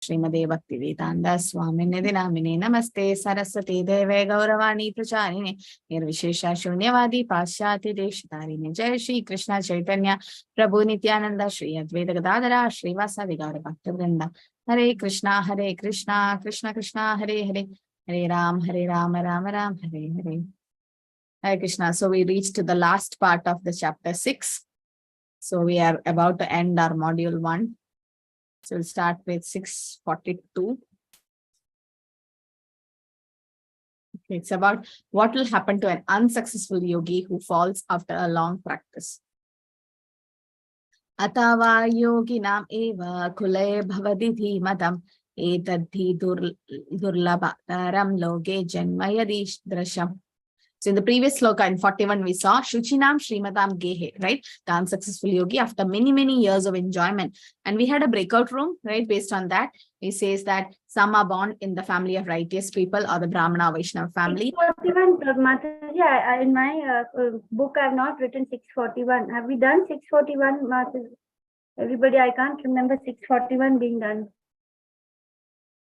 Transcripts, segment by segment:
Srimade Bhakti Vedanta Swami Nidinamine Namaste Saraswati Deve Gauravani Pracharine Nirvishesha Shunyavadi Pasyati Deshatarine Jai Shri Krishna Chaitanya Prabhu Nityananda Shri Advaita Gadadara Shri Vasavi Gaura Bhakta Vrinda Hare Krishna Krishna Krishna Hare Hare Hare Ram Ram Ram Hare Hare. Hare Krishna. So we reached to the last part of the chapter 6. So we are about to end our module 1. So we'll start with 642. Okay, it's about what will happen to an unsuccessful yogi who falls after a long practice. Atava yoginam eva kule bhavadidhi madam etadhi durlabhataram loge janmayadish drasham. So in the previous sloka in 41, we saw Shuchinam Srimadam Gehe, right? The unsuccessful yogi after many years of enjoyment. And we had a breakout room, right? Based on that, he says that some are born in the family of righteous people or the Brahmana Vaishnava family. 641, Mataji, in my book, I have not written 641. Have we done 641, Mataji? Everybody, I can't remember 641 being done.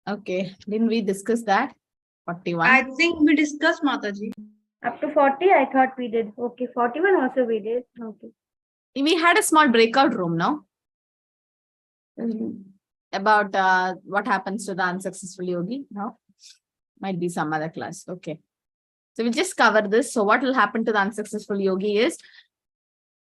Okay. Didn't we discuss that? 41. I think we discussed, Mataji. Up to 40, I thought we did. Okay, 41 also we did. Okay. We had a small breakout room, no? About what happens to the unsuccessful yogi, no? Might be some other class. Okay. So we'll just cover this. So what will happen to the unsuccessful yogi is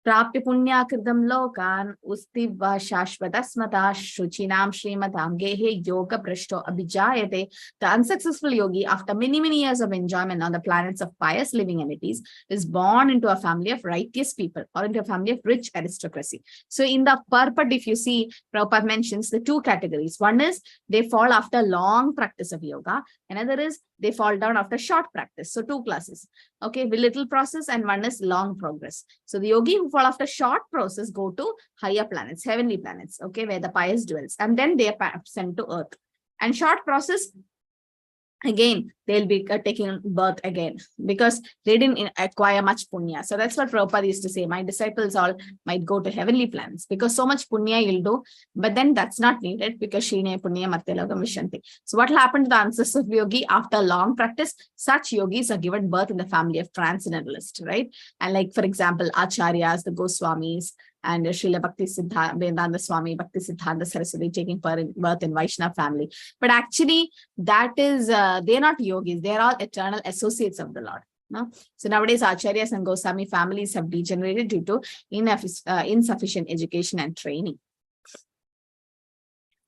Prapya punya kridam lokan ustiva shashvatasmata shuchinam srimadam gehe yoga prashto abhijayate. The unsuccessful yogi, after many years of enjoyment on the planets of pious living entities, is born into a family of righteous people or into a family of rich aristocracy. So in the purport, if you see, Prabhupada mentions the two categories. One is they fall after long practice of yoga. Another is they fall down after short practice. So two classes. Okay, with little process, and one is long progress. So the yogi who fall after short process go to higher planets, heavenly planets, okay, where the pious dwells, and then they are sent to earth. And short process, again, they'll be taking birth again because they didn't acquire much punya. So that's what Prabhupada used to say. My disciples all might go to heavenly planets because so much punya you'll do, but then that's not needed because Shine punya martelagam vishanti. So what will happen to the unsuccessful yogi after long practice? Such yogis are given birth in the family of transcendentalists, right? And like, for example, Acharyas, the Goswamis, and Srila Bhakti Siddhanta, Vedanta Swami, Bhakti Siddhanta Saraswati taking birth in Vaishnava family. But actually, that is, they're not yogis. They're all eternal associates of the Lord. No? So nowadays, Acharyas and Goswami families have degenerated due to insufficient education and training.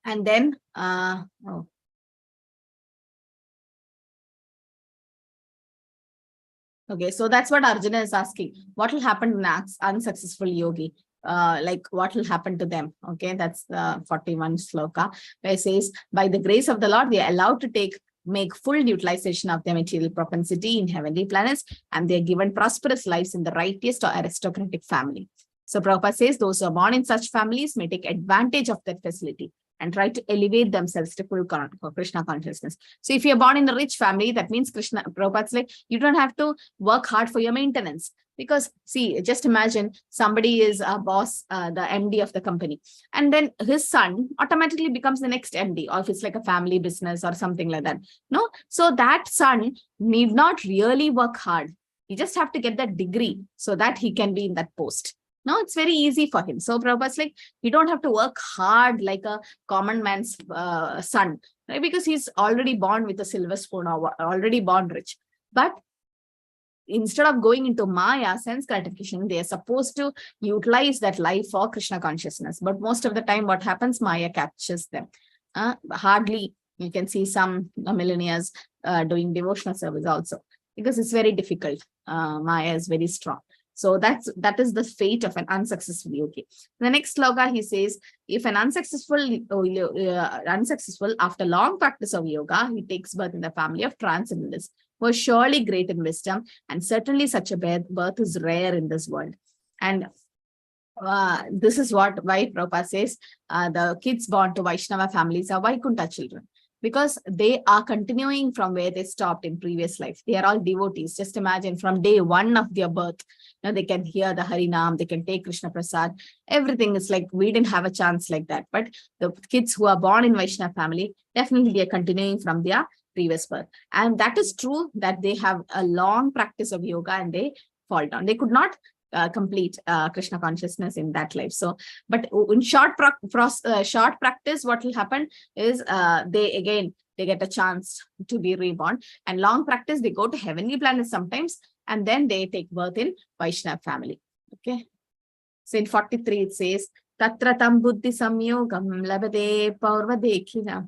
And then, okay, so that's what Arjuna is asking. What will happen to an unsuccessful yogi? Like what will happen to them? Okay, that's the 41 sloka, where it says, by the grace of the Lord, they are allowed to make full utilization of their material propensity in heavenly planets, and they are given prosperous lives in the righteous or aristocratic family. So Prabhupada says those who are born in such families may take advantage of that facility and try to elevate themselves to full Krishna consciousness. So if you're born in a rich family, that means Prabhupada's like, you don't have to work hard for your maintenance. Because see, just imagine somebody is a boss, the MD of the company, and then his son automatically becomes the next MD, or if it's like a family business or something like that. No, so that son need not really work hard. He just have to get that degree so that he can be in that post. No, it's very easy for him. So Prabhupada's like, you don't have to work hard like a common man's son, right? Because he's already born with a silver spoon or already born rich. But instead of going into Maya, sense gratification, they are supposed to utilize that life for Krishna consciousness. But most of the time, what happens? Maya captures them. Hardly you can see some millennials doing devotional service also, because it's very difficult. Maya is very strong. So that is the fate of an unsuccessful yogi. The next sloka, he says, if an unsuccessful after long practice of yoga, he takes birth in the family of transcendentalists, who are surely great in wisdom, and certainly such a birth is rare in this world. And this is why Prabhupada says the kids born to Vaishnava families are Vaikuntha children. because they are continuing from where they stopped in previous life. They are all devotees. Just imagine from day one of their birth, they can hear the Harinam, they can take Krishna Prasad. Everything is like, we didn't have a chance like that. But the kids who are born in Vaishnava family, definitely they are continuing from their previous birth. And that is true that they have a long practice of yoga and they fall down. They could not complete Krishna consciousness in that life. So, but in short practice, what will happen is they get a chance to be reborn, and long practice, they go to heavenly planets sometimes, and then they take birth in Vaishnava family. Okay. So in 43, it says, Tatratam buddhi samyogam labade paurvadekhina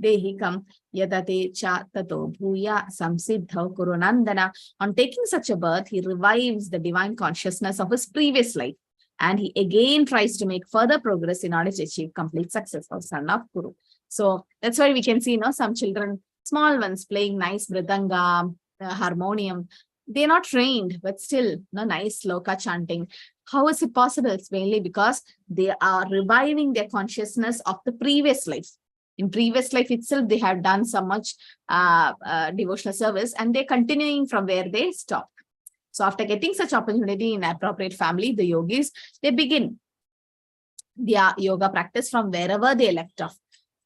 dehikam yadate cha tato bhuya samsiddha kurunandana. On taking such a birth, he revives the divine consciousness of his previous life, and he again tries to make further progress in order to achieve complete success, or son of Kuru. So that's why we can see, some children, small ones, playing nice mridanga, harmonium. They're not trained, but still, nice sloka chanting. How is it possible? It's mainly because they are reviving their consciousness of the previous life. In previous life itself, they have done so much devotional service, and they're continuing from where they stopped. So after getting such opportunity in appropriate family, the yogis, they begin their yoga practice from wherever they left off.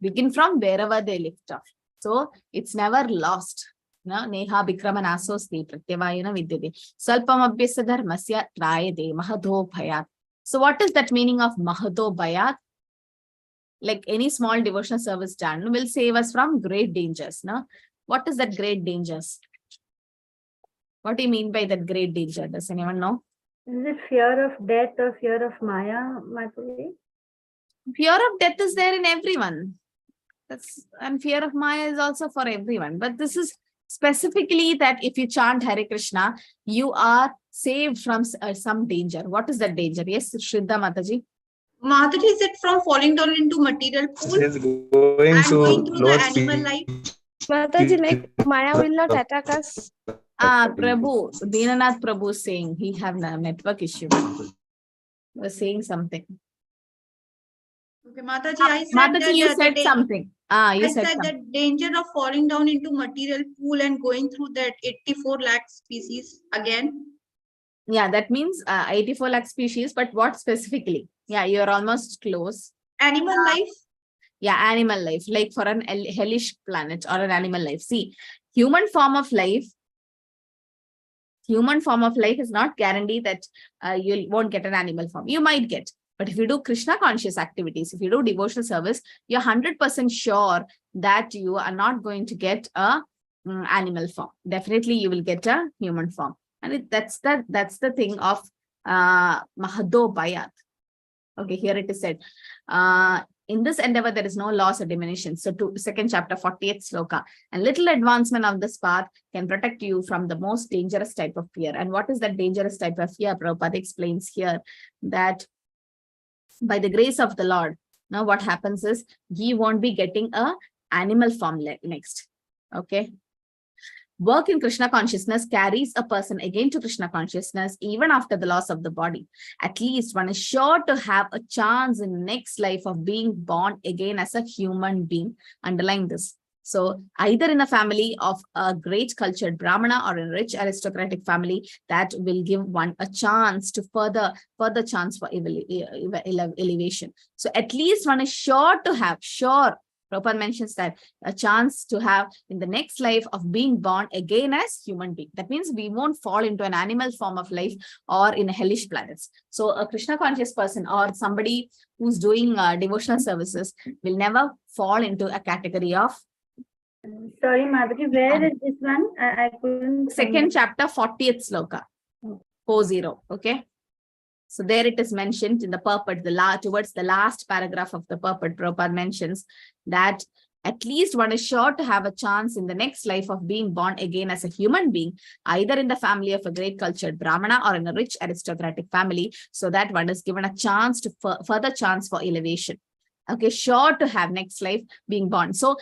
Begin from wherever they left off. So it's never lost. Neha Bikramanasosti Pratyavayana Vidyate Salpam Abhyasa Dharmasya Trayade Mahado Bhayat. So what is that meaning of Mahado Bhayat? Like any small devotional service done will save us from great dangers. What is that great dangers? What do you mean by that great danger? Does anyone know? Is it fear of death or fear of Maya, Mataji? Fear of death is there in everyone. And fear of Maya is also for everyone. But this is specifically that if you chant Hare Krishna, you are saved from some danger. What is that danger? Yes, Shraddha Mataji. Mataji, is it from falling down into material pool It is going and to going through the lower animal life? Mataji, like Maya will not attack us. Prabhu, Dinanath Prabhu is saying he have a network issue. He was saying something. Okay, Mataji, I said Mataji, that you said something. You said something. that danger of falling down into material pool and going through that 84 lakh species again. Yeah, that means 84 lakh species, but what specifically? Yeah, you're almost close. Animal life? Yeah, animal life, like for an hellish planet or an animal life. See, human form of life is not guaranteed that you won't get an animal form. You might get. But if you do Krishna conscious activities, if you do devotional service, you're 100% sure that you are not going to get a animal form. Definitely, you will get a human form. And that's the thing of Mahado Bhayat. Okay, here it is said. In this endeavor, there is no loss or diminution. So to second chapter, 40th sloka. And little advancement of this path can protect you from the most dangerous type of fear. And what is that dangerous type of fear? Prabhupada explains here that by the grace of the Lord, now what happens is ye won't be getting a animal form next. Okay. Work in Krishna consciousness carries a person again to Krishna consciousness even after the loss of the body. At least one is sure to have a chance in the next life of being born again as a human being. Underline this. So either in a family of a great cultured Brahmana or in a rich aristocratic family, that will give one a chance to further chance for elevation. So at least one is sure to have, Prabhupada mentions that a chance to have in the next life of being born again as human being. That means we won't fall into an animal form of life or in hellish planets. So a Krishna conscious person or somebody who's doing devotional services will never fall into a category of. Sorry, Mataji, where is this one? I couldn't. Second chapter, 40th sloka. 40. Okay. So there it is mentioned in the purport, towards the last paragraph of the purport, Prabhupada mentions that at least one is sure to have a chance in the next life of being born again as a human being, either in the family of a great cultured Brahmana or in a rich aristocratic family, so that one is given a chance to further chance for elevation. Okay, sure to have next life being born. So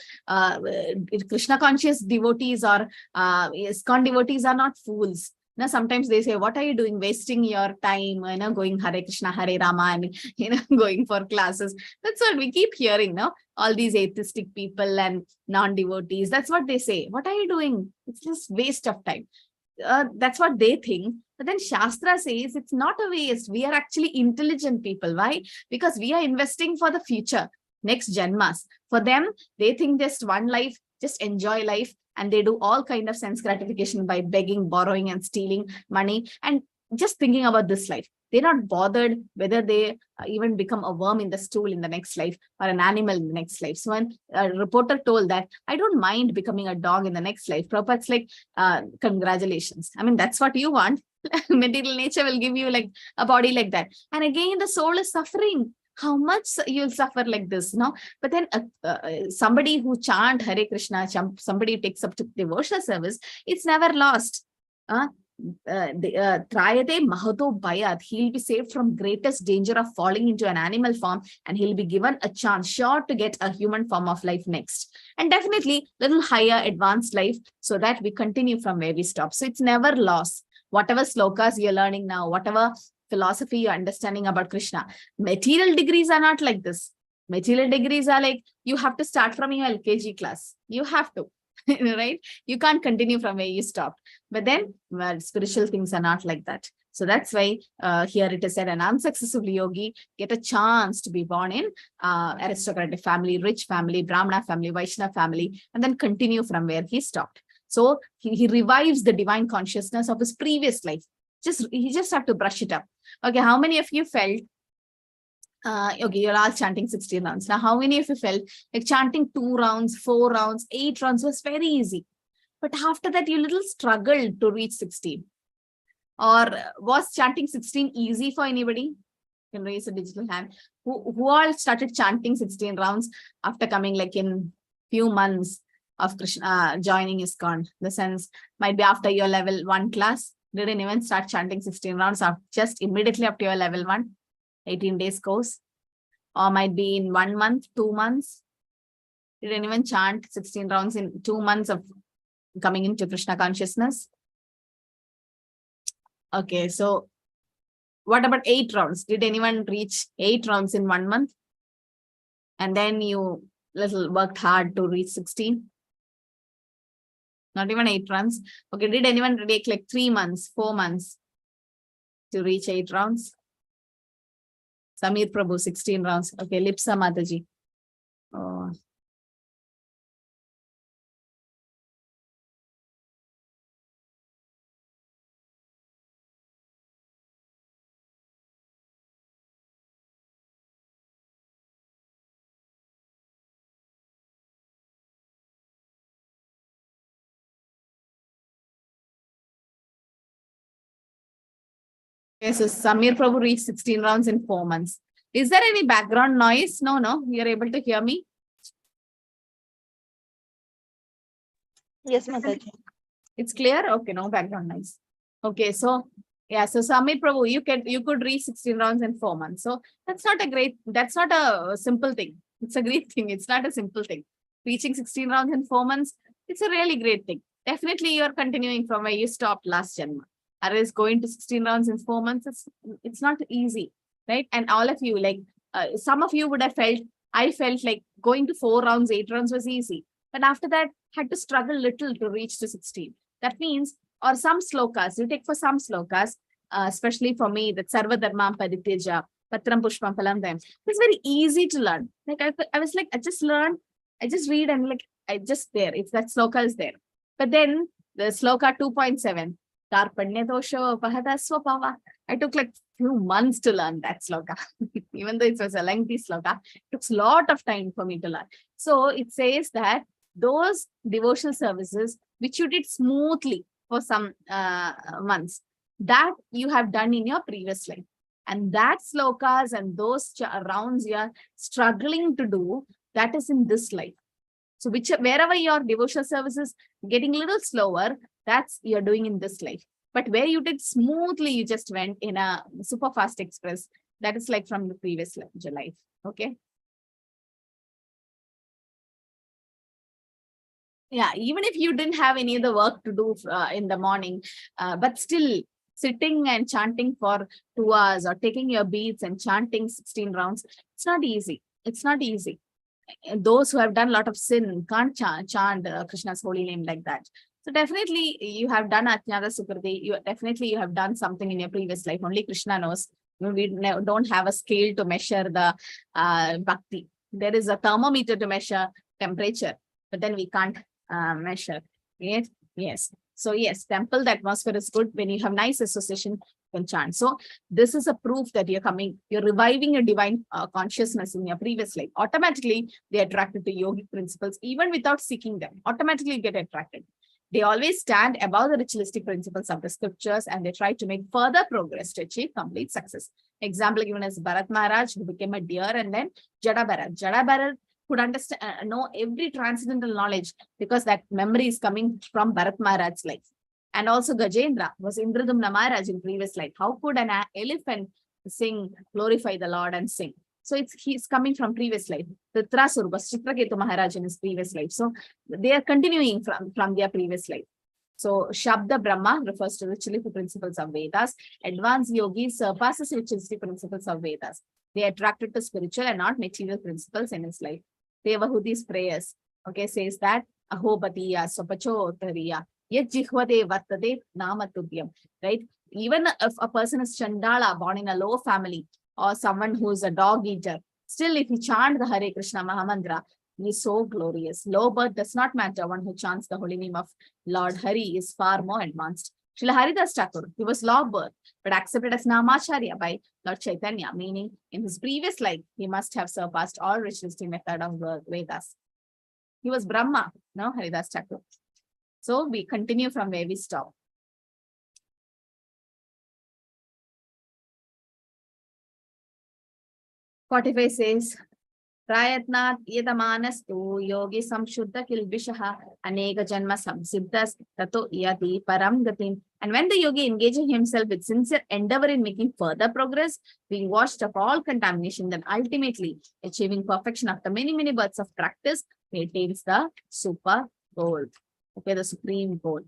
Krishna conscious devotees or ISKCON devotees are not fools. Now, sometimes they say, what are you doing? Wasting your time, going Hare Krishna, Hare Rama, and, going for classes. That's what we keep hearing, no? All these atheistic people and non-devotees. That's what they say. What are you doing? It's just waste of time. That's what they think. But then Shastra says it's not a waste. We are actually intelligent people. Why? Because we are investing for the future, next Janmas. For them, they think just one life, just enjoy life. And they do all kind of sense gratification by begging, borrowing, and stealing money. And just thinking about this life. They're not bothered whether they even become a worm in the stool in the next life or an animal in the next life. So when a reporter told that, I don't mind becoming a dog in the next life, Prabhupada's like, congratulations. I mean, that's what you want. Material nature will give you like a body like that. And again, the soul is suffering. How much you'll suffer like this, no? But then somebody who chant Hare Krishna, somebody who takes up to devotional service, it's never lost. Trayate Mahato Bayat, he'll be saved from greatest danger of falling into an animal form, and he'll be given a chance, sure to get a human form of life next. And definitely little higher advanced life, so that we continue from where we stop. So it's never lost. Whatever slokas you're learning now, whatever philosophy you're understanding about Krishna, material degrees are not like this. Material degrees are like, you have to start from your LKG class. You have to. Right? You can't continue from where you stopped. But then, well, spiritual things are not like that. So that's why here it is said, an unsuccessful yogi get a chance to be born in aristocratic family, rich family, Brahmana family, Vaishnava family, and then continue from where he stopped. So he revives the divine consciousness of his previous life. He just have to brush it up. Okay, how many of you felt okay, you're all chanting 16 rounds. Now, how many of you felt like chanting 2 rounds, 4 rounds, 8 rounds was very easy? But after that, you little struggled to reach 16. Or was chanting 16 easy for anybody? You can raise a digital hand. Who all started chanting 16 rounds after coming like in few months of Krishna joining ISKCON? The sense might be after your level 1 class. Didn't even start chanting 16 rounds just immediately after your level 1. 18 days course, or might be in 1 month, 2 months. You didn't even chant 16 rounds in 2 months of coming into Krishna consciousness. Okay, so what about 8 rounds? Did anyone reach 8 rounds in 1 month? And then you little worked hard to reach 16? Not even 8 rounds. Okay, did anyone take like 3 months, 4 months to reach 8 rounds? Samir Prabhu, 16 rounds. Okay, Lipsa Mataji. Oh. Okay, so Samir Prabhu reached 16 rounds in 4 months. Is there any background noise? No, you're able to hear me? Yes, Mataji. It's clear? Okay, no background noise. Okay, so yeah, so Samir Prabhu, you could reach 16 rounds in 4 months. So that's not a simple thing. It's a great thing. It's not a simple thing. Reaching 16 rounds in 4 months, it's a really great thing. Definitely you're continuing from where you stopped last Janma. Otherwise, going to 16 rounds in 4 months, it's not easy, right? And all of you, like some of you would have I felt like going to 4 rounds, 8 rounds was easy. But after that, had to struggle little to reach to 16. That means, or some slokas, you take for some slokas, especially for me, that Sarva Dharmam Parityaja, Patram Pushpam Phalam Dayam. It's very easy to learn. Like I was like, I just learn, I just read and like, I just there, if that sloka is there. But then the sloka 2.7, Karpanya Dosho Pahada Swapava. I took like few months to learn that sloka. Even though it was a lengthy sloka, it took a lot of time for me to learn. So it says that those devotional services, which you did smoothly for some months, that you have done in your previous life. And that slokas and those rounds you are struggling to do, that is in this life. So wherever your devotional services getting a little slower, that's you're doing in this life. But where you did smoothly, you just went in a super fast express. That is like from the previous life. Okay. Yeah, even if you didn't have any other work to do in the morning, but still sitting and chanting for 2 hours or taking your beads and chanting 16 rounds, it's not easy. It's not easy. And those who have done a lot of sin can't chant Krishna's holy name like that. So definitely you have done Ajnana Sukriti. You have done something in your previous life. Only Krishna knows. We don't have a scale to measure the bhakti. There is a thermometer to measure temperature, but then we can't measure. Yes, yes. So yes, temple, the atmosphere is good. When you have nice association, you can chant. So this is a proof that you're reviving a divine consciousness in your previous life. Automatically, they are attracted to yogic principles, even without seeking them. Automatically get attracted. They always stand above the ritualistic principles of the scriptures and they try to make further progress to achieve complete success. Example given as Bharat Maharaj, who became a deer, and then Jada Bharat. Jada Bharat could understand, know every transcendental knowledge because that memory is coming from Bharat Maharaj's life. And also Gajendra was Indradumna Maharaj in previous life. How could an elephant sing, glorify the Lord and sing? So he's coming from previous life. The Trasur was Chitraketu Maharaj in his previous life. So they are continuing from their previous life. So Shabda Brahma refers to ritualistic principles of Vedas. Advanced yogis surpasses ritualistic principles of Vedas. They are attracted to spiritual and not material principles in his life. Devahuti's prayers, okay, says that Ahobatiya, Sopachotariya, Yet Jihvade Vatade Namatubhyam, right? Even if a person is Chandala, born in a low family, or someone who is a dog eater, still if he chant the Hare Krishna Mahamantra, he is so glorious. Low birth does not matter. One who chants the holy name of Lord Hari is far more advanced. Srila Haridas Thakur, he was low birth, but accepted as Namacharya by Lord Chaitanya, meaning in his previous life, he must have surpassed all ritualistic method of the Vedas. He was Brahma, no, Haridas Thakur. So we continue from where we stop. 45 says, Prayatnat yadamanastu yogi samshuddha kilbishaha aneka janma samsiddhas tato yati param gatim. And when the yogi engages himself with sincere endeavor in making further progress, being washed of all contamination, then ultimately achieving perfection after many, many births of practice, he attains the super goal. Okay, the supreme goal.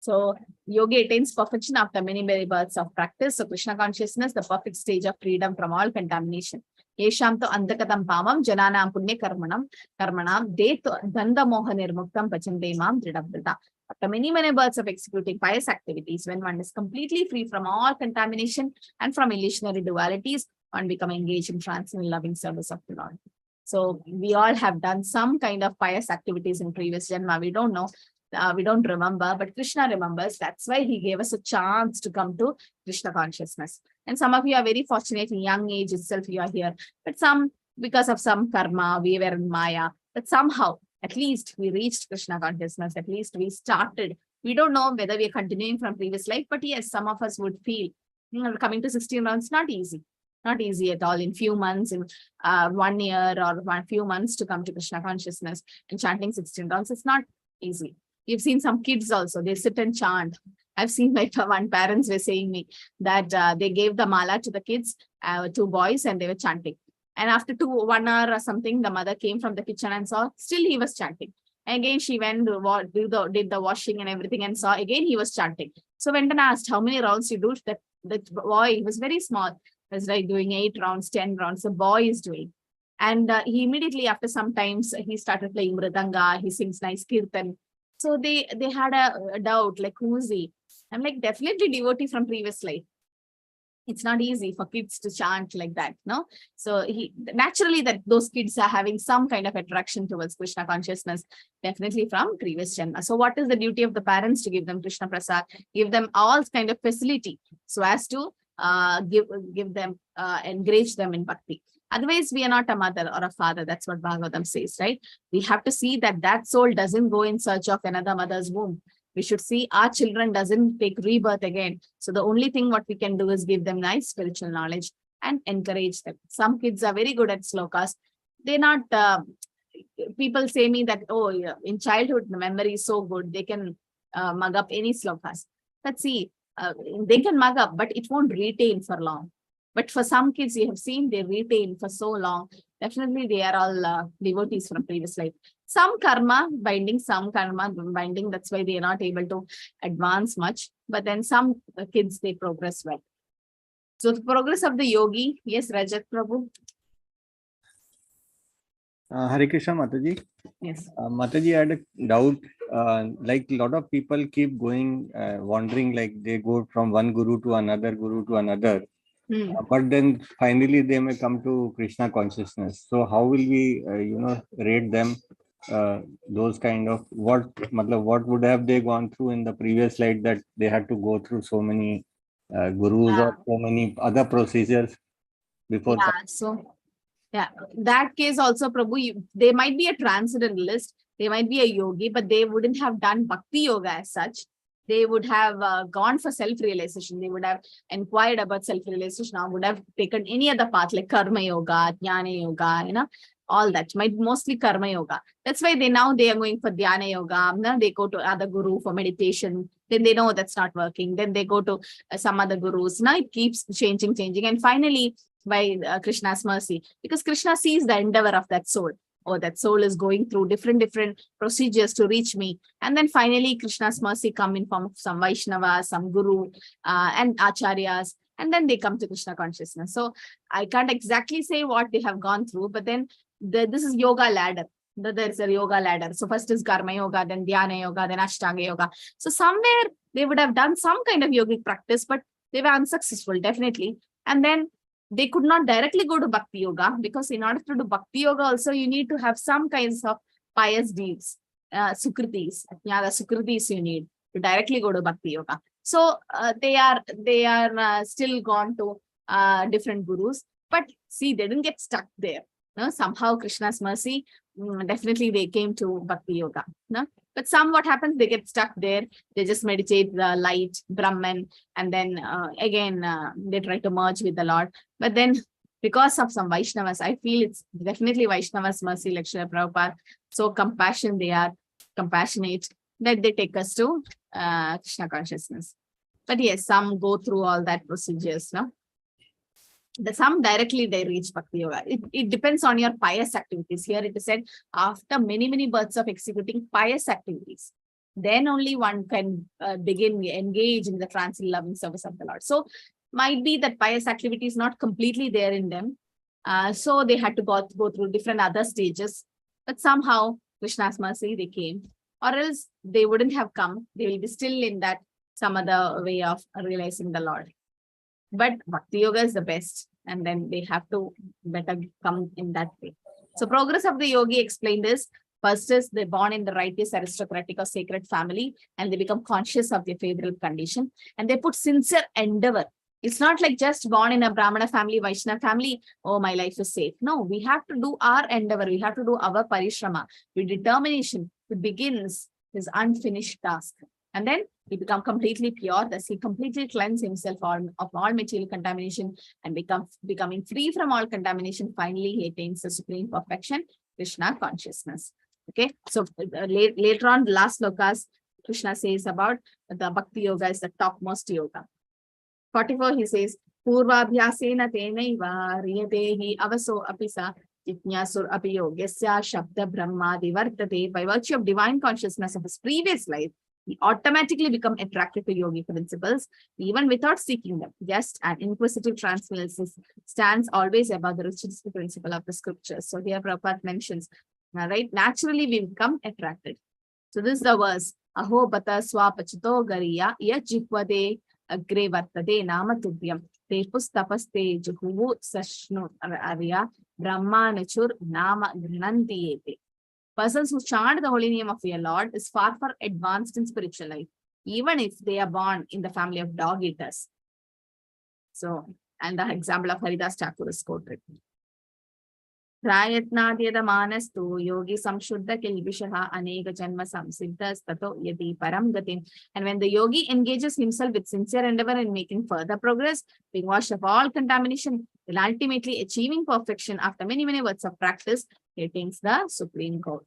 So yogi attains perfection after many, many births of practice. So Krishna consciousness, the perfect stage of freedom from all contamination. Yesham to andakatam pamam jananam punya karmanam de danda moha nirmuktam pachande mam dridabdata. After many, many births of executing pious activities, when one is completely free from all contamination and from illusionary dualities, one becomes engaged in transcendental loving service of the Lord. So we all have done some kind of pious activities in previous Janma. We don't know. We don't remember, but Krishna remembers. That's why he gave us a chance to come to Krishna consciousness. And some of you are very fortunate in young age itself, you are here. But some, because of some karma, we were in Maya. But somehow, at least we reached Krishna consciousness. At least we started. We don't know whether we are continuing from previous life, but yes, some of us would feel, coming to 16 rounds, not easy. Not easy at all in few months, in 1 year or few months to come to Krishna consciousness and chanting 16 rounds. It's not easy. You've seen some kids also, they sit and chant. I've seen my one parents were saying me that they gave the mala to the kids, 2 boys, and they were chanting. And after 1 hour or something, the mother came from the kitchen and saw still he was chanting. And again, she went, did the washing and everything and saw again he was chanting. So went and asked, how many rounds you do? That boy, he was very small, was like doing 8 rounds, 10 rounds. The boy is doing. And he immediately, after some times, he started playing mridanga. He sings nice kirtan. So they had a doubt, like, who is he? I'm like, definitely devotee from previous life. It's not easy for kids to chant like that, no? So naturally that those kids are having some kind of attraction towards Krishna consciousness, definitely from previous janma. So what is the duty of the parents? To give them Krishna Prasad, give them all kind of facility so as to give them, encourage them in bhakti. Otherwise, we are not a mother or a father. That's what Bhagavatam says, right? We have to see that soul doesn't go in search of another mother's womb. We should see our children doesn't take rebirth again. So the only thing what we can do is give them nice spiritual knowledge and encourage them. Some kids are very good at slokas. They're not, people say me that, oh, yeah, in childhood, the memory is so good. They can mug up any slokas. Let's see, they can mug up, but it won't retain for long. But for some kids, you have seen they retain for so long. Definitely, they are all devotees from previous life. Some karma binding, some karma binding. That's why they are not able to advance much. But then some kids, they progress well. So the progress of the yogi, yes, Rajat Prabhu. Hare Krishna, Mataji. Yes. Mataji, I had a doubt. Like a lot of people keep going, wandering, like they go from one guru to another guru to another. Hmm. But then finally they may come to Krishna consciousness. So how will we, rate them? Those kind of what would have they gone through in the previous life that they had to go through so many gurus or so many other procedures before? Yeah. So, yeah, that case also, Prabhu, they might be a transcendentalist, they might be a yogi, but they wouldn't have done bhakti yoga as such. They would have gone for self-realization. They would have inquired about self-realization, or would have taken any other path like karma yoga, jnana yoga, all that. Might mostly karma yoga. That's why they are going for dhyana yoga. They go to other guru for meditation. Then they know that's not working. Then they go to some other gurus. Now it keeps changing. And finally, by Krishna's mercy, because Krishna sees the endeavor of that soul. Oh, that soul is going through different procedures to reach me. And then finally, Krishna's mercy come in form of some Vaishnavas, some guru, and acharyas. And then they come to Krishna consciousness. So I can't exactly say what they have gone through, but then this is yoga ladder. There's a yoga ladder. So first is karma yoga, then dhyana yoga, then ashtanga yoga. So somewhere they would have done some kind of yogic practice, but they were unsuccessful, definitely. And then they could not directly go to bhakti yoga, because in order to do bhakti yoga also, you need to have some kinds of pious deeds, sukritis. Yeah, the sukritis you need to directly go to bhakti yoga. So they are still gone to different gurus, but see, they didn't get stuck there. No? Somehow Krishna's mercy, definitely they came to bhakti yoga. No? But some, what happens, they get stuck there. They just meditate the light, Brahman, and then again they try to merge with the Lord. But then because of some Vaishnavas, I feel it's definitely Vaishnavas' mercy, like Srila Prabhupada. So they are compassionate, that they take us to Krishna consciousness. But yes, some go through all that procedures. No? Some directly they reach bhakti yoga. It depends on your pious activities. Here it is said, after many births of executing pious activities, then only one can engage in the transcendental loving service of the Lord. So might be that pious activity is not completely there in them. So they had to go through different other stages. But somehow Krishna's mercy, they came, or else they wouldn't have come. They will be still in that some other way of realizing the Lord. But bhakti yoga is the best, and then they have to better come in that way. So progress of the yogi explained is, first is they're born in the righteous, aristocratic or sacred family, and they become conscious of their favorable condition, and they put sincere endeavor. It's not like just born in a Brahmana family, Vaishnava family, oh, my life is safe. No, we have to do our endeavor. We have to do our parishrama with determination. It begins his unfinished task. And then he become completely pure, thus he completely cleanse himself of all material contamination and becoming free from all contamination. Finally, he attains the supreme perfection, Krishna consciousness. Okay, so later on, the last slokas, Krishna says about the bhakti yoga is the topmost yoga. 44, he says, Purvabhyasena tenaiva riyatehi avaso apisa jitnyasur api yogasya shabda brahmadi vartate. By virtue of divine consciousness of his previous life, he automatically become attracted to yogi principles, even without seeking them. Just an inquisitive transcendentalist stands always above the richest principle of the scriptures. So here Prabhupada mentions, right? Naturally, we become attracted. So this is the verse. Aho bata swapachito gariya yajipvade agre vartade nama tubyam te pustapaste juhuvu sashnu arya brahmanachur nama granantiyete. Persons who chant the holy name of your Lord is far advanced in spiritual life, even if they are born in the family of dog eaters. So, and the example of Haridas Thakur is quoted. Prayatnadyadamanastu yogi samshuddha kilvishaha aneka janma samsiddhas tato yati param gatim. And when the yogi engages himself with sincere endeavor in making further progress, being washed of all contamination, then ultimately achieving perfection after many words of practice, he attains the supreme goal.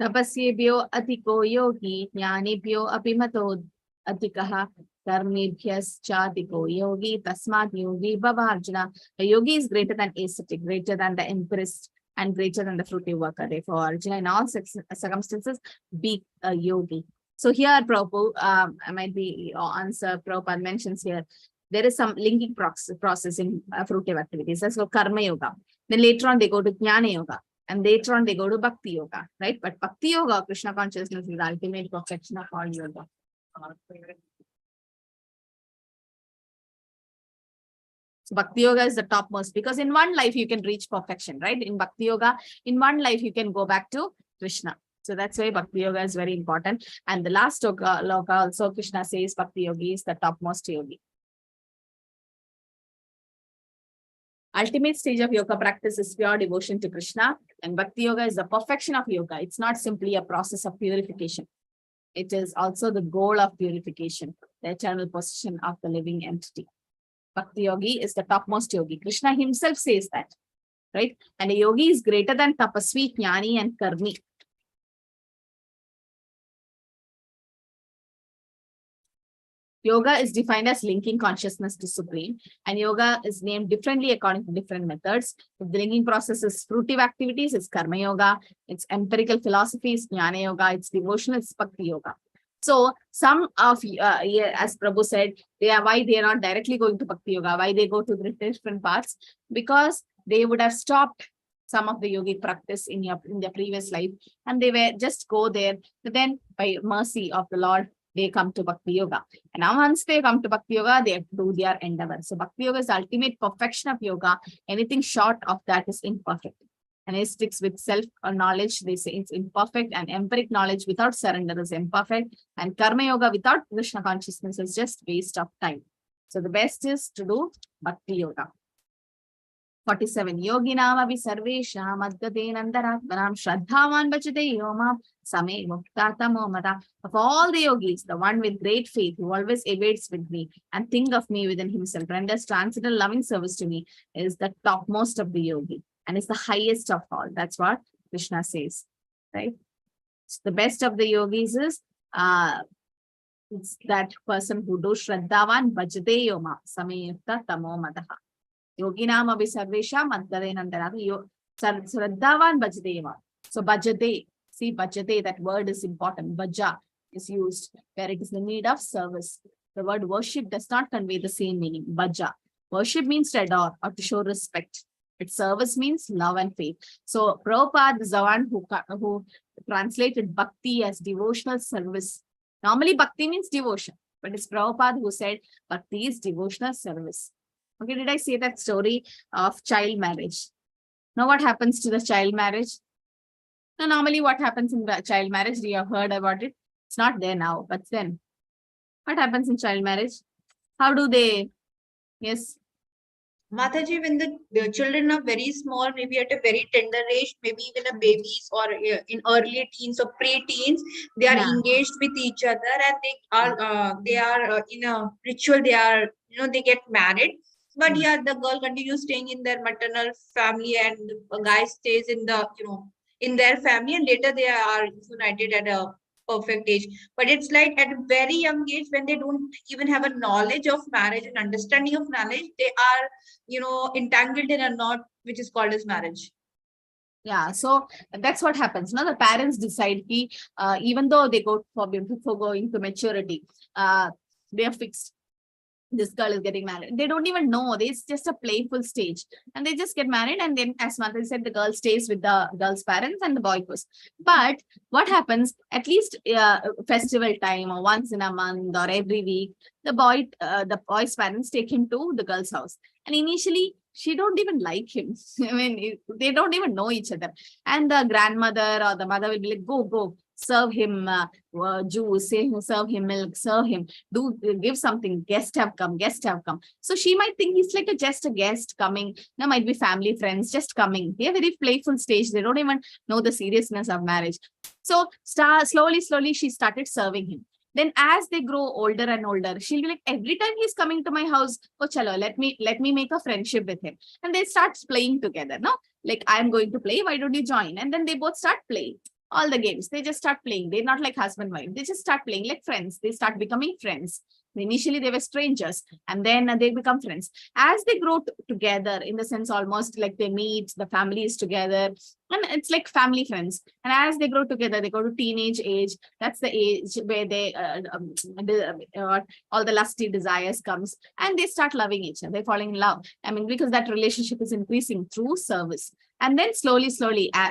Tapasyebhyo atiko yogi jnanebhyo apimato atikaha Karmibhyas Chatiko Yogi Tasmat Yogi Bhava Arjuna. A yogi is greater than ascetic, greater than the empress, and greater than the fruity worker. Therefore, Arjuna, in all circumstances, be a yogi. So here, Prabhupada, I might be answer Prabhupada mentions here, there is some linking process in fruitive activities. That's called Karma Yoga. Then later on, they go to Jnana Yoga. And later on, they go to Bhakti Yoga, right? But Bhakti Yoga, Krishna consciousness, is the ultimate perfection of all yoga. So Bhakti Yoga is the topmost, because in one life you can reach perfection, right? In Bhakti Yoga, in one life you can go back to Krishna. So that's why Bhakti Yoga is very important. And the last loka also, Krishna says Bhakti Yogi is the topmost yogi. Ultimate stage of yoga practice is pure devotion to Krishna, and Bhakti Yoga is the perfection of yoga. It's not simply a process of purification. It is also the goal of purification, the eternal possession of the living entity. Bhakti Yogi is the topmost yogi. Krishna himself says that, right? And a yogi is greater than tapasvi, jnani, and karmi. Yoga is defined as linking consciousness to Supreme, and yoga is named differently according to different methods. If the linking process is fruitive activities, it's Karma Yoga. It's empirical philosophy, is Jnana Yoga. It's devotional, it's Bhakti Yoga. So some of, as Prabhu said, why they are not directly going to Bhakti Yoga, why they go to the different paths, because they would have stopped some of the yogic practice in their previous life, and they were just go there. But then by mercy of the Lord, they come to Bhakti Yoga. And now once they come to Bhakti Yoga, they do their endeavor. So Bhakti Yoga is the ultimate perfection of yoga. Anything short of that is imperfect. And it sticks with self-knowledge, they say it's imperfect, and empiric knowledge without surrender is imperfect. And Karma Yoga without Krishna consciousness is just waste of time. So the best is to do Bhakti Yoga. 47. Yoginam avi sarvesham adgadenandaratmanam shraddhavan bhajate yomam same muktatamo mata. Of all the yogis, the one with great faith who always awaits with me and think of me within himself, renders transcendental loving service to me, is the topmost of the yogi and is the highest of all. That's what Krishna says, right? So the best of the yogis is it's that person who do shraddhavan bhajate yoma same muktatamo mata. Yoginam abhi sarvesham adgadenandaratmanam shraddhavan bhajate yoma. So bhajate, see bhajate, that word is important. Bhaja is used where it is the need of service. The word worship does not convey the same meaning. Bhaja. Worship means to adore or to show respect. Its service means love and faith. So Prabhupada is the one who translated bhakti as devotional service. Normally bhakti means devotion, but it's Prabhupada who said bhakti is devotional service. Okay, did I say that story of child marriage? Now what happens to the child marriage? Now, normally what happens in the child marriage? You have heard about it. It's not there now, but then what happens in child marriage? How do they, yes? Mataji, when the children are very small, maybe at a very tender age, maybe even a babies or in early teens or pre-teens, they are engaged with each other, and they are in a ritual. They are, they get married. But yeah, the girl continues staying in their maternal family, and the guy stays in the, in their family, and later they are united at a perfect age. But it's like at a very young age, when they don't even have a knowledge of marriage and understanding of marriage, they are, entangled in a knot which is called as marriage. Yeah, so that's what happens. Now the parents decide, even though they go before going to maturity, they are fixed. This girl is getting married. They don't even know. It's just a playful stage. And they just get married. And then, as Mata said, the girl stays with the girl's parents and the boy goes. But what happens, at least festival time or once in a month or every week, the boy's parents take him to the girl's house. And initially, she don't even like him. I mean, they don't even know each other. And the grandmother or the mother will be like, go, serve him juice, serve him milk, serve him, give something, guests have come. So she might think he's like just a guest coming. There might be family, friends just coming. They're very playful stage. They don't even know the seriousness of marriage. So slowly, she started serving him. Then as they grow older and older, she'll be like, every time he's coming to my house, oh chalo, let me make a friendship with him. And they start playing together. No, like, I'm going to play, why don't you join? And then they both start playing all the games. They just start playing. They're not like husband, wife. They just start playing like friends. They start becoming friends. Initially, they were strangers, and then they become friends. As they grow together, in the sense almost like they meet, the family is together, and it's like family friends. And as they grow together, they go to teenage age. That's the age where they all the lusty desires comes, and they start loving each other. They falling in love. I mean, because that relationship is increasing through service. And then slowly,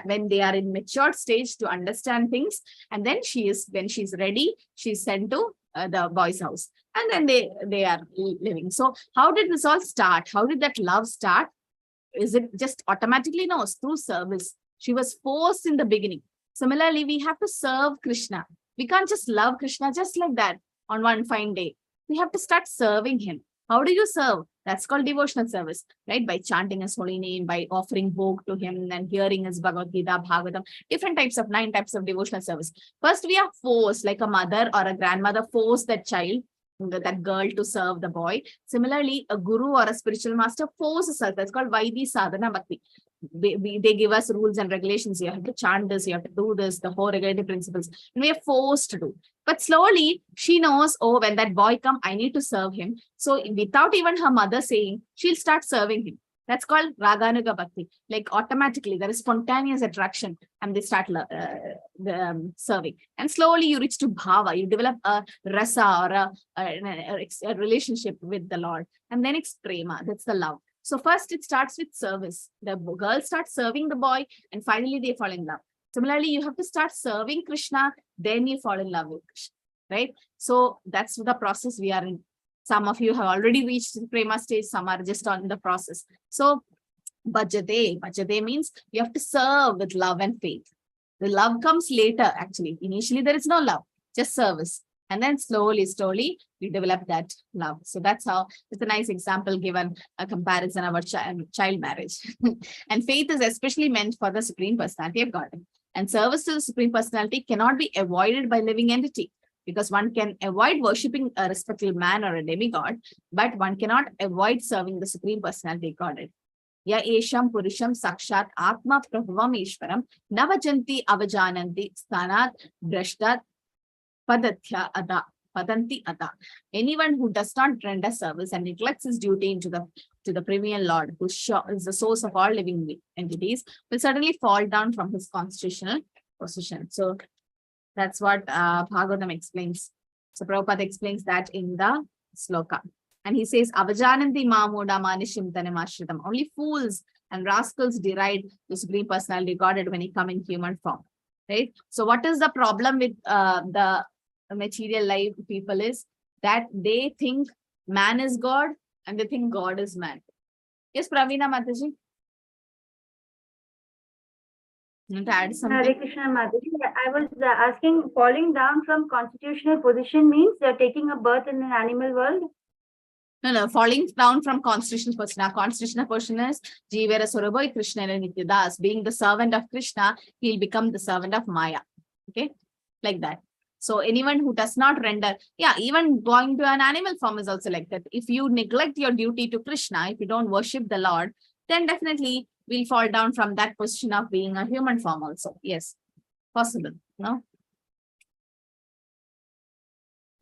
when they are in matured stage to understand things, and then when she's ready, she's sent to the boy's house, and then they are living. So how did this all start? How did that love start? Is it just automatically? No, it's through service. She was forced in the beginning. Similarly, we have to serve Krishna. We can't just love Krishna just like that on one fine day. We have to start serving him. How do you serve? That's called devotional service, right? By chanting his holy name, by offering bhog to him, and hearing his Bhagavad Gita, Bhagavatam, different types of 9 types of devotional service. First, we are forced, like a mother or a grandmother forced that child, that girl, to serve the boy. Similarly, a guru or a spiritual master forces us. That's called Vaidhi Sadhana Bhakti. They give us rules and regulations. You have to chant this, you have to do this, the whole regulative principles, and we are forced to do. But slowly she knows, oh, when that boy come, I need to serve him. So without even her mother saying, she'll start serving him. That's called Raganuga Bhakti. Like automatically, there is spontaneous attraction, and they start serving. And slowly you reach to bhava. You develop a rasa or a relationship with the Lord. And then it's prema. That's the love. So first it starts with service. The girl starts serving the boy, and finally they fall in love. Similarly, you have to start serving Krishna, then you fall in love with Krishna, right? So that's the process we are in. Some of you have already reached the prema stage, some are just on the process. So bhajate means you have to serve with love and faith. The love comes later, actually. Initially, there is no love, just service. And then slowly, we develop that love. So that's how, it's a nice example given a comparison about child marriage. And faith is especially meant for the Supreme Personality of God. And service to the Supreme Personality cannot be avoided by living entity, because one can avoid worshipping a respectable man or a demigod, but one cannot avoid serving the Supreme Personality Godhead. Ya esham purusham sakshat atma prabhavam ishvaram navajanti avajananti sthanat drashtat padatya ada padanti ada. Anyone who does not render service and neglects his duty to the Premier Lord, who is the source of all living entities, will certainly fall down from his constitutional position. So that's what Bhagavatam explains. So Prabhupada explains that in the sloka. And he says, Avajananti mamuda manishim tanemashritam. Only fools and rascals deride the Supreme Personality Godhead when he come in human form. Right? So what is the problem with the material life people is that they think man is God and they think God is man. Yes, Praveena Mataji? You want to add something? Hare Krishna Mataji. I was asking, falling down from constitutional position means taking a birth in an animal world? No, falling down from constitutional person. Our constitutional person is Jivera Surabai Krishna and Nityadas. Being the servant of Krishna, he'll become the servant of Maya. Okay, like that. So anyone who does not render, even going to an animal form is also like that. If you neglect your duty to Krishna, if you don't worship the Lord, then definitely we'll fall down from that position of being a human form also. Yes, possible, no?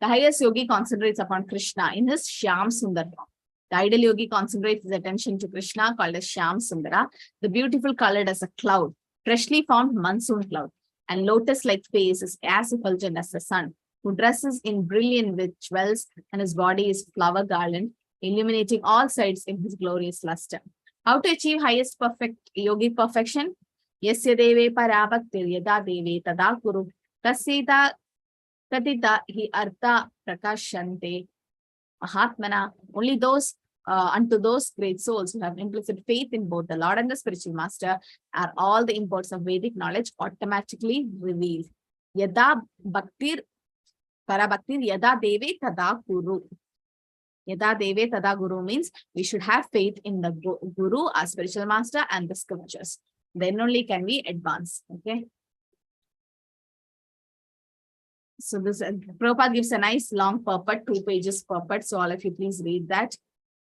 The highest yogi concentrates upon Krishna in his Shyam Sundar form. The ideal yogi concentrates his attention to Krishna, called as Shyam Sundara, the beautiful colored as a cloud, freshly formed monsoon cloud, and lotus-like face is as effulgent as the sun, who dresses in brilliant with jewels, and his body is flower garland, illuminating all sides in his glorious luster. How to achieve highest perfect yogic perfection? Yasya deve parabhaktir yada deve tada kuru tasita Tatita hi artha prakashante mahatmana. Only those unto those great souls who have implicit faith in both the Lord and the spiritual master are all the imports of Vedic knowledge automatically revealed. Yada bhaktir parabhaktir yada deve tada guru. Yada deve tada guru means we should have faith in the guru, our spiritual master, and the scriptures. Then only can we advance. Okay. So this Prabhupada gives a nice long purport, 2 pages purport. So all of you please read that.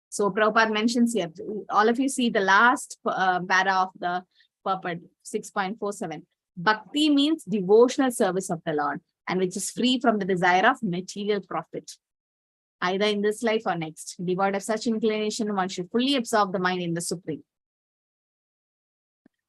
So Prabhupada mentions here, all of you see the last para of the purport, 6.47. Bhakti means devotional service of the Lord, and which is free from the desire of material profit. either in this life or next. Devoid of such inclination, one should fully absorb the mind in the Supreme.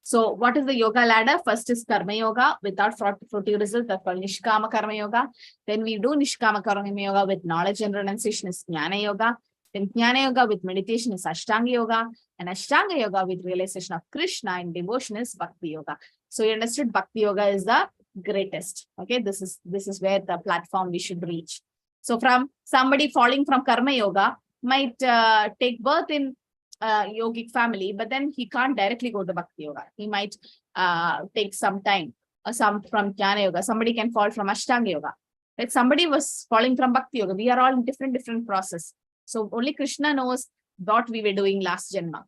So what is the yoga ladder? First is Karma Yoga without fruitive result, that's called Nishkama Karma Yoga. Then we do Nishkama Karma Yoga with knowledge and renunciation is Jnana Yoga. Then Jnana Yoga with meditation is Ashtanga Yoga. And Ashtanga Yoga with realization of Krishna and devotion is Bhakti Yoga. So you understood Bhakti Yoga is the greatest. Okay, this is where the platform we should reach. So from somebody falling from Karma Yoga might take birth in yogic family, but then he can't directly go to Bhakti Yoga. He might take some time, or some from Jnana Yoga. Somebody can fall from Ashtanga Yoga. Like somebody was falling from Bhakti Yoga. We are all in different process. So only Krishna knows what we were doing last Janma.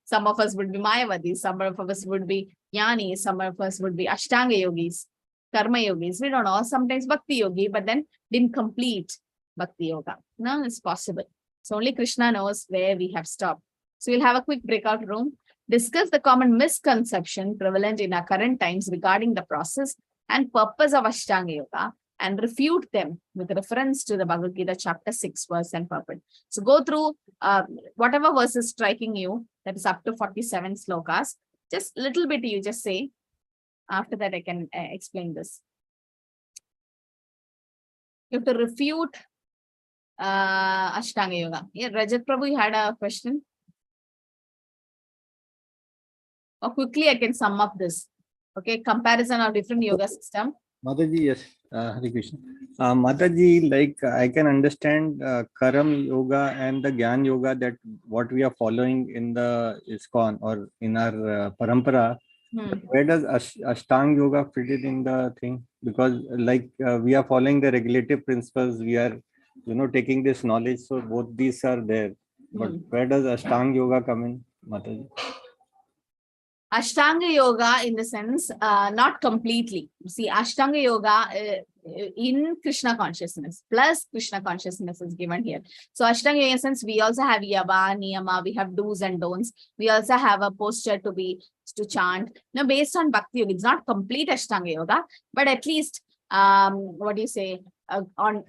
Some of us would be Mayavadis, some of us would be Jnanis, some of us would be Ashtanga Yogis, Karma Yogis. We don't know. Sometimes Bhakti Yogi, but then didn't complete Bhakti Yoga. No, it's possible. So only Krishna knows where we have stopped. So we'll have a quick breakout room, discuss the common misconception prevalent in our current times regarding the process and purpose of Ashtanga Yoga, and refute them with reference to the Bhagavad Gita chapter 6 verse and purport. So go through whatever verse is striking you, that is up to 47 slokas. Just a little bit you just say. After that I can explain this. You have to refute Ashtanga Yoga. Yeah, Rajat Prabhu, you had a question? Or quickly I can sum up this. Okay, comparison of different yoga system. Mataji, yes, Hare Krishna. Mataji, like I can understand Karam Yoga and the Gyan Yoga, that what we are following in the ISKCON or in our Parampara. Where does Ashtanga Yoga fit it in the thing? Because like we are following the regulative principles, we are, taking this knowledge. So both these are there. But where does Ashtanga Yoga come in, Mataji? Ashtanga Yoga in the sense, not completely. See, Ashtanga Yoga in Krishna consciousness, plus Krishna consciousness is given here. So Ashtanga Yoga in the sense, we also have Yava, Niyama, we have do's and don'ts. We also have a posture to chant. Now, based on Bhakti Yoga, it's not complete Ashtanga Yoga, but at least, what do you say, on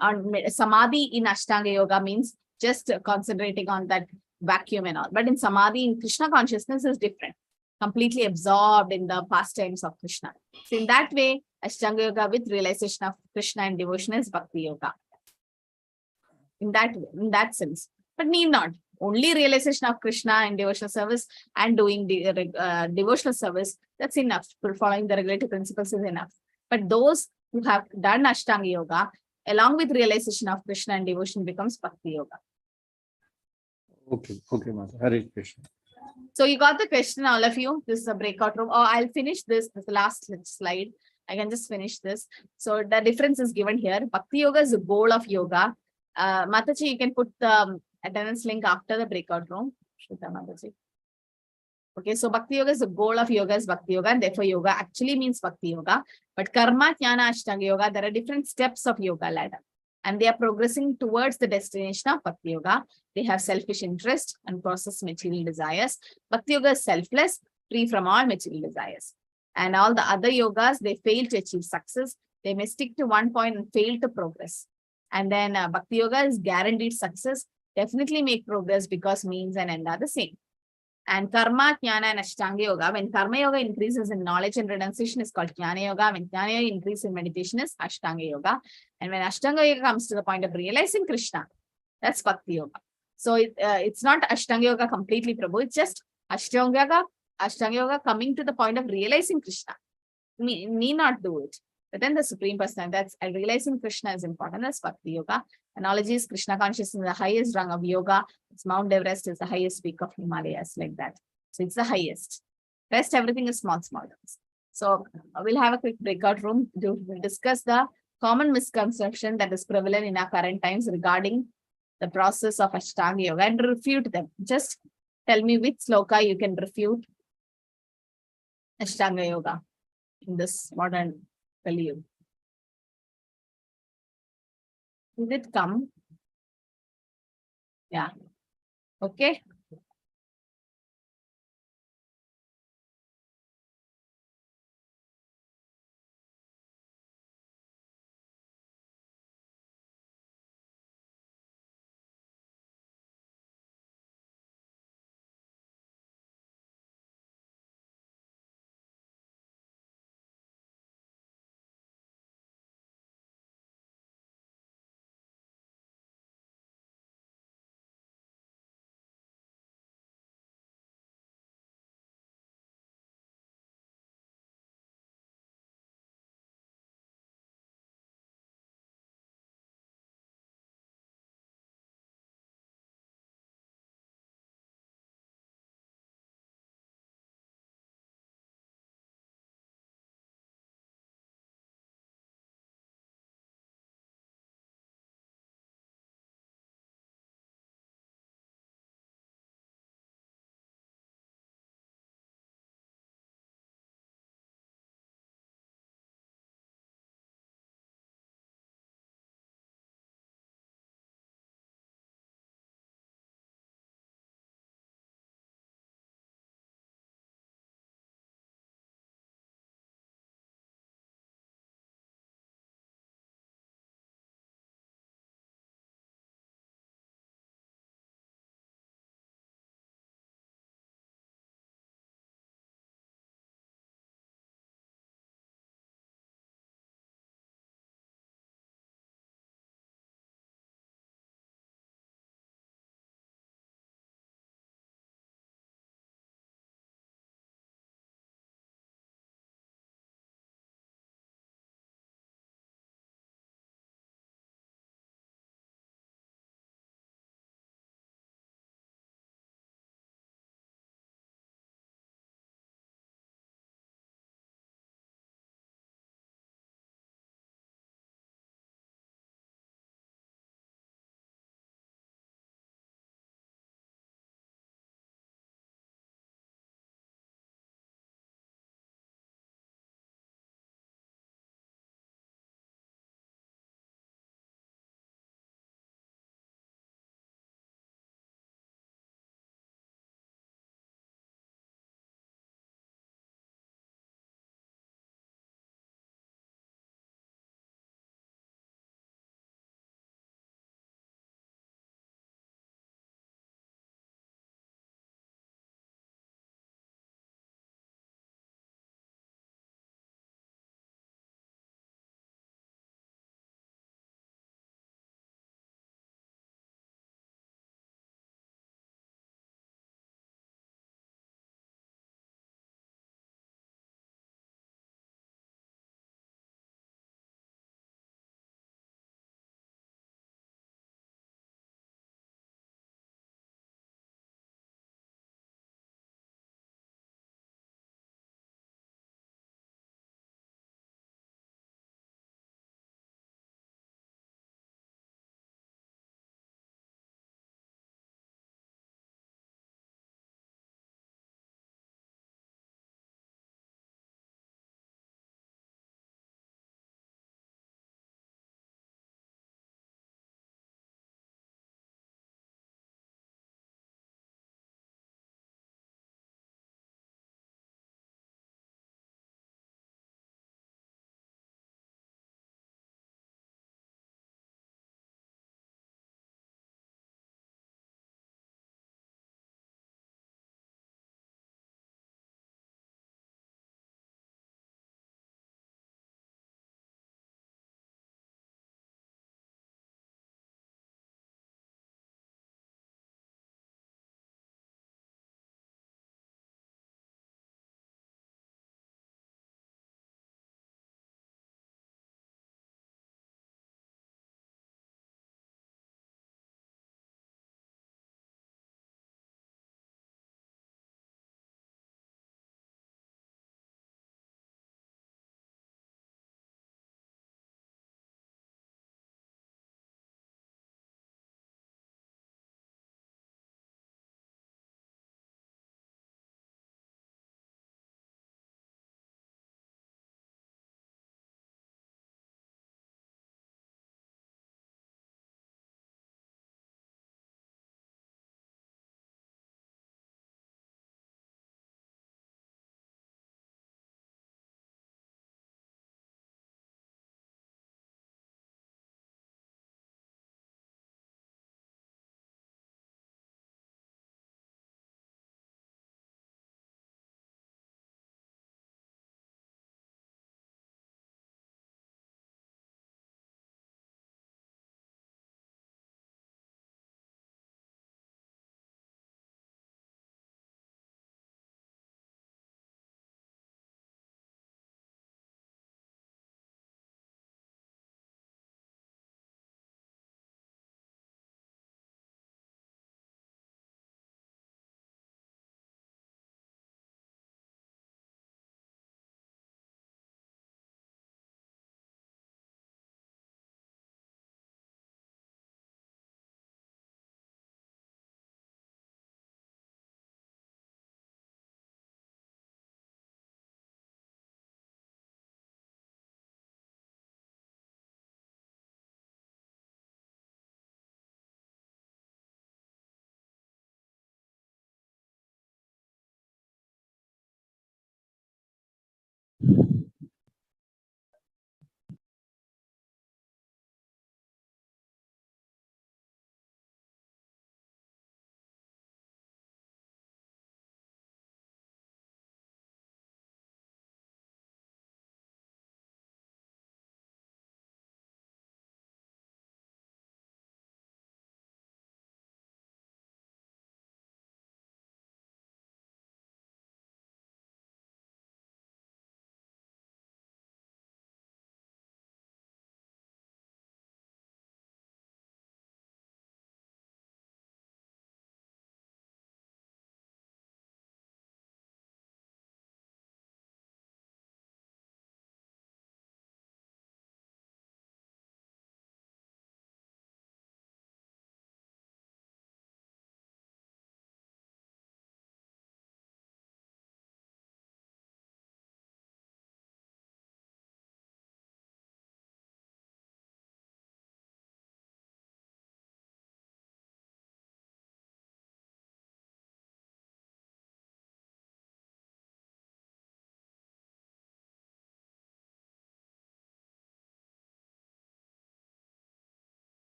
Samadhi in Ashtanga Yoga means just concentrating on that vacuum and all. But in Samadhi, in Krishna consciousness is different. Completely absorbed in the pastimes of Krishna. So in that way, Ashtanga Yoga with realization of Krishna and devotion is Bhakti Yoga. In that sense. But need not. Only realization of Krishna and devotional service and doing devotional service, that's enough. Following the regulative principles is enough. But those who have done Ashtanga Yoga, along with realization of Krishna and devotion, becomes Bhakti Yoga. Okay, Mata. Hare Krishna. So you got the question, all of you. This is a breakout room. Oh, I'll finish this. This is the last slide. I can just finish this. So the difference is given here. Bhakti Yoga is the goal of yoga. Mataji, you can put the attendance link after the breakout room. Okay, so Bhakti Yoga is the goal of yoga is Bhakti Yoga, and therefore yoga actually means Bhakti Yoga. But Karma, Jnana, Ashtanga Yoga, there are different steps of yoga ladder. And they are progressing towards the destination of Bhakti Yoga. They have selfish interest and process material desires. Bhakti Yoga is selfless, free from all material desires. And all the other yogas, they fail to achieve success. They may stick to one point and fail to progress. And then Bhakti Yoga is guaranteed success, definitely make progress because means and end are the same. And Karma, Jnana, and Ashtanga Yoga, when Karma Yoga increases in knowledge and renunciation is called Jnana Yoga. When Jnana Yoga increases in meditation is Ashtanga Yoga. And when Ashtanga Yoga comes to the point of realizing Krishna, that's Bhakti Yoga. So it's not Ashtanga Yoga completely, Prabhu. It's just Ashtanga Yoga coming to the point of realizing Krishna. Need not do it. But then the Supreme Personality, that's realizing Krishna is important. That's Bhakti Yoga. Analogy is Krishna consciousness is the highest rung of yoga. It's Mount Everest is the highest peak of Himalayas, like that. So it's the highest. Rest everything is small things. So we'll have a quick breakout room to discuss the common misconception that is prevalent in our current times regarding the process of Ashtanga Yoga and refute them. Just tell me which sloka you can refute Ashtanga Yoga in this modern Kali. Did it come? Yeah. Okay.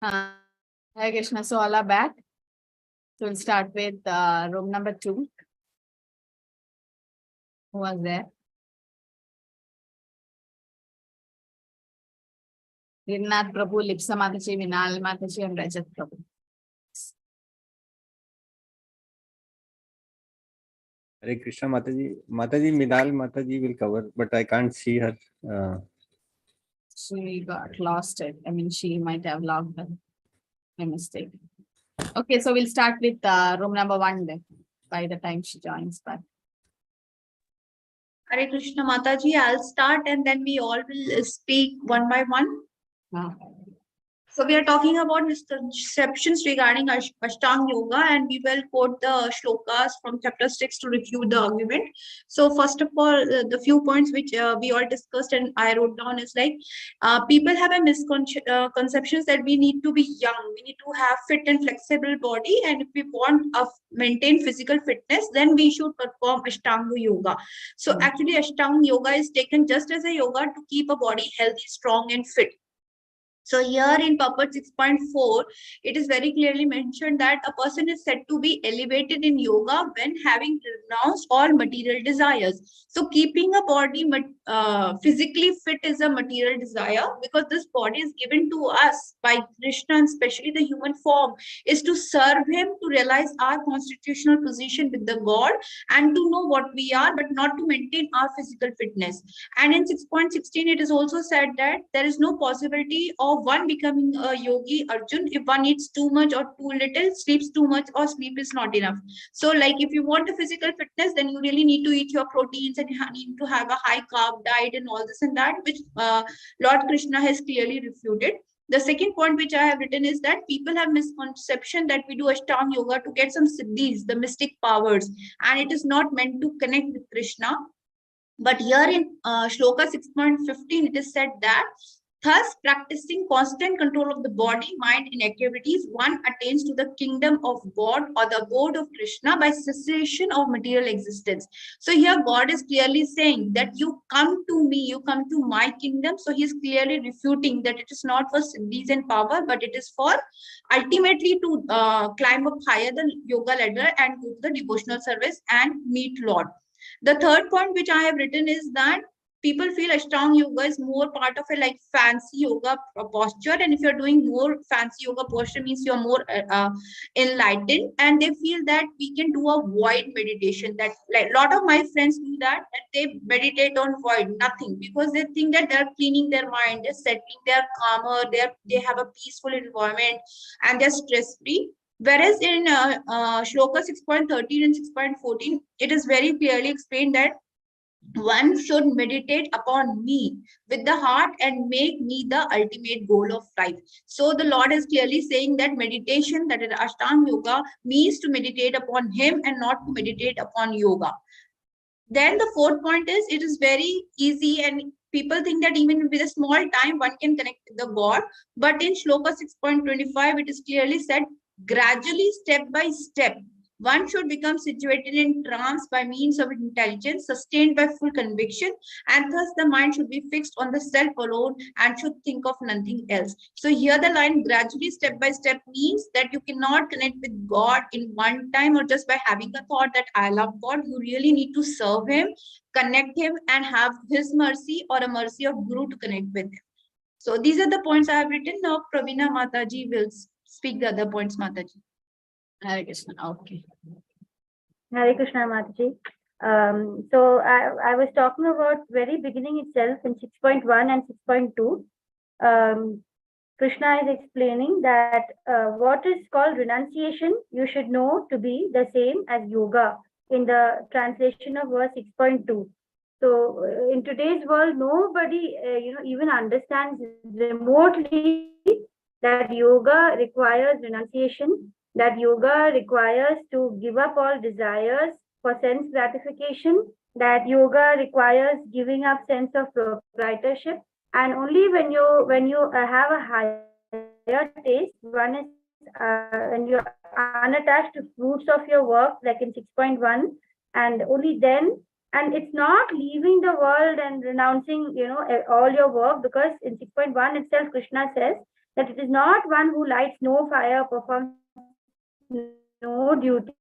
Hare Krishna. So all are back. So we'll start with room number 2. Who was there? Rinnath Prabhu, Lipsa Mataji, Vinal Mataji, and Rajat Prabhu. Hare Krishna Mataji. Mataji, Midal Mataji will cover, but I can't see her. She got lost it. I mean, she might have logged in by mistake. Okay, so we'll start with room number 1 then, by the time she joins back. Hare Krishna Mataji, I'll start and then we all will speak one by one. So we are talking about misconceptions regarding Ashtanga Yoga, and we will quote the shlokas from chapter 6 to refute the argument. So first of all, the few points which we all discussed and I wrote down is like, people have a misconceptions that we need to be young, we need to have fit and flexible body, and if we want to maintain physical fitness, then we should perform Ashtanga Yoga. So actually Ashtanga Yoga is taken just as a yoga to keep a body healthy, strong and fit. So here in purport 6.4, it is very clearly mentioned that a person is said to be elevated in yoga when having renounced all material desires. So keeping a body physically fit is a material desire, because this body is given to us by Krishna, and especially the human form, is to serve him, to realize our constitutional position with the God, and to know what we are, but not to maintain our physical fitness. And in 6.16, it is also said that there is no possibility of one becoming a yogi, Arjun, if one eats too much or too little, sleeps too much or sleep is not enough. So like if you want a physical fitness, then you really need to eat your proteins and you need to have a high carb diet and all this and that, which Lord Krishna has clearly refuted. The second point which I have written is that people have misconception that we do Ashtanga Yoga to get some siddhis, the mystic powers, and it is not meant to connect with Krishna. But here in Shloka 6.15, it is said that thus practicing constant control of the body, mind, and activities, one attains to the kingdom of God or the abode of Krishna by cessation of material existence. So here God is clearly saying that you come to me, you come to my kingdom. So he is clearly refuting that it is not for siddhis and power, but it is for ultimately to climb up higher the yoga ladder and go to the devotional service and meet Lord. The third point which I have written is that people feel Ashtanga Yoga is more part of a like fancy yoga posture, and if you're doing more fancy yoga posture means you're more enlightened, and they feel that we can do a void meditation. That like a lot of my friends do that they meditate on void, nothing, because they think that they're cleaning their mind, they're settling, they're calmer, they have a peaceful environment, and they're stress free. Whereas in Shloka 6.13 and 6.14, it is very clearly explained that one should meditate upon me with the heart and make me the ultimate goal of life. So the Lord is clearly saying that meditation, that is Ashtanga Yoga, means to meditate upon him and not to meditate upon yoga. Then the fourth point is, it is very easy, and people think that even with a small time one can connect with the God. But in Shloka 6.25, it is clearly said, gradually, step by step, one should become situated in trance by means of intelligence, sustained by full conviction, and thus the mind should be fixed on the self alone and should think of nothing else. So here the line gradually, step by step means that you cannot connect with God in one time or just by having a thought that I love God. You really need to serve him, connect him, and have his mercy or a mercy of Guru to connect with him. So these are the points I have written. Now Pravina Mataji will speak the other points, Mataji. Hare Krishna. Okay. Hare Krishna, Mataji. So I was talking about very beginning itself in 6.1 and 6.2. Krishna is explaining that what is called renunciation, you should know to be the same as yoga in the translation of verse 6.2. So in today's world, nobody even understands remotely that yoga requires renunciation, that yoga requires to give up all desires for sense gratification, that yoga requires giving up sense of proprietorship, and only when you have a higher taste, one is when you're unattached to fruits of your work, like in 6.1, and only then, and it's not leaving the world and renouncing all your work, because in 6.1 itself Krishna says that it is not one who lights no fire, performs no duty,